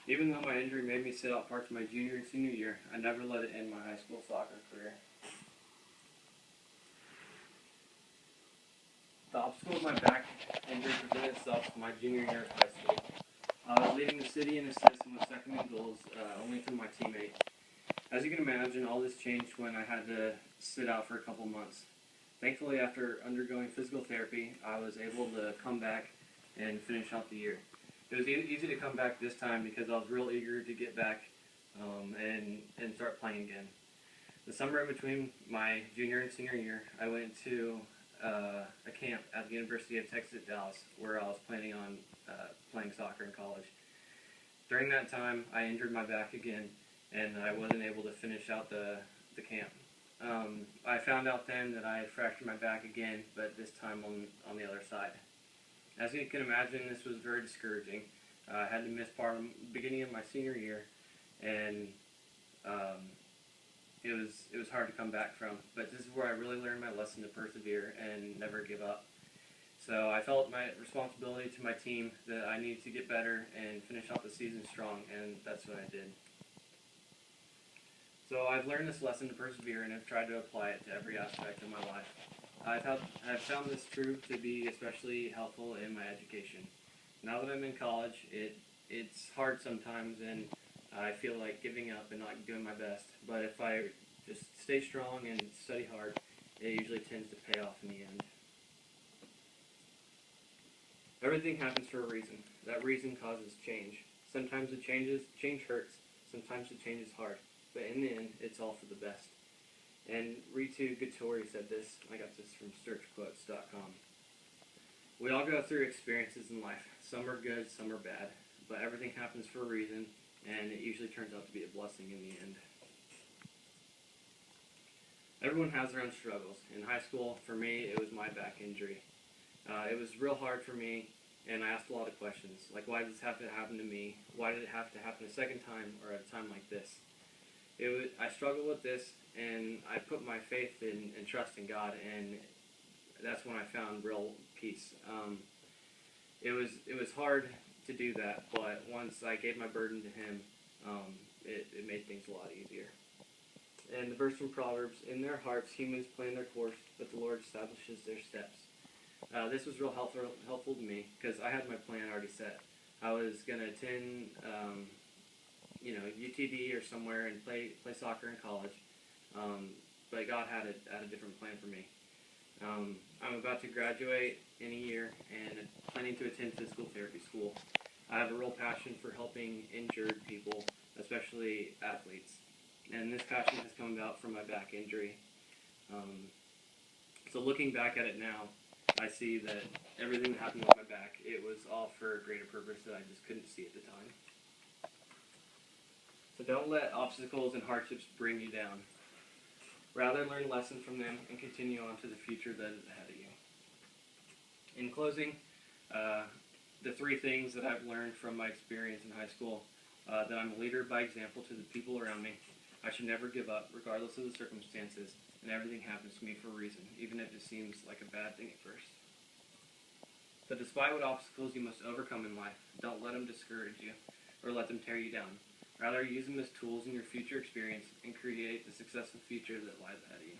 Even though my injury made me sit out parts of my junior and senior year, I never let it end my high school soccer career. The obstacle of my back injury presented itself my junior year of high school. I was leading the city in assists and was second in goals, only to my teammate. As you can imagine, all this changed when I had to sit out for a couple months. Thankfully, after undergoing physical therapy, I was able to come back and finish out the year. It was easy to come back this time because I was real eager to get back and start playing again. The summer in between my junior and senior year, I went to a camp at the University of Texas at Dallas where I was planning on playing soccer in college. During that time, I injured my back again, and I wasn't able to finish out the camp. I found out then that I had fractured my back again, but this time on the other side. As you can imagine, this was very discouraging. I had to miss part of the beginning of my senior year, and it was hard to come back from. But this is where I really learned my lesson to persevere and never give up. So I felt my responsibility to my team that I needed to get better and finish out the season strong, and that's what I did. So I've learned this lesson to persevere and have tried to apply it to every aspect of my life. I've found this true to be especially helpful in my education. Now that I'm in college, it's hard sometimes and I feel like giving up and not doing my best. But if I just stay strong and study hard, it usually tends to pay off in the end. Everything happens for a reason. That reason causes change. Sometimes change hurts, sometimes the change is hard. But in the end, it's all for the best. And Ritu Gatori said this. I got this from searchquotes.com. We all go through experiences in life. Some are good, some are bad. But everything happens for a reason, and it usually turns out to be a blessing in the end. Everyone has their own struggles. In high school, for me, it was my back injury. It was real hard for me, and I asked a lot of questions. Like, why did this have to happen to me? Why did it have to happen a second time or at a time like this? I struggled with this, and I put my faith and trust in God, and that's when I found real peace. It was hard to do that, but once I gave my burden to Him, it made things a lot easier. And the verse from Proverbs, in their hearts humans plan their course, but the Lord establishes their steps. This was real helpful to me because I had my plan already set. I was going to attend UTD or somewhere and play soccer in college. But God had a different plan for me. I'm about to graduate in a year and planning to attend physical therapy school. I have a real passion for helping injured people, especially athletes. And this passion has come about from my back injury. So looking back at it now, I see that everything that happened with my back, it was all for a greater purpose that I just couldn't see at the time. So don't let obstacles and hardships bring you down. Rather, learn lessons from them and continue on to the future that is ahead of you. In closing, the three things that I've learned from my experience in high school, that I'm a leader by example to the people around me. I should never give up, regardless of the circumstances, and everything happens to me for a reason, even if it seems like a bad thing at first. So despite what obstacles you must overcome in life, don't let them discourage you or let them tear you down. Rather, use them as tools in your future experience and create the successful future that lies ahead of you.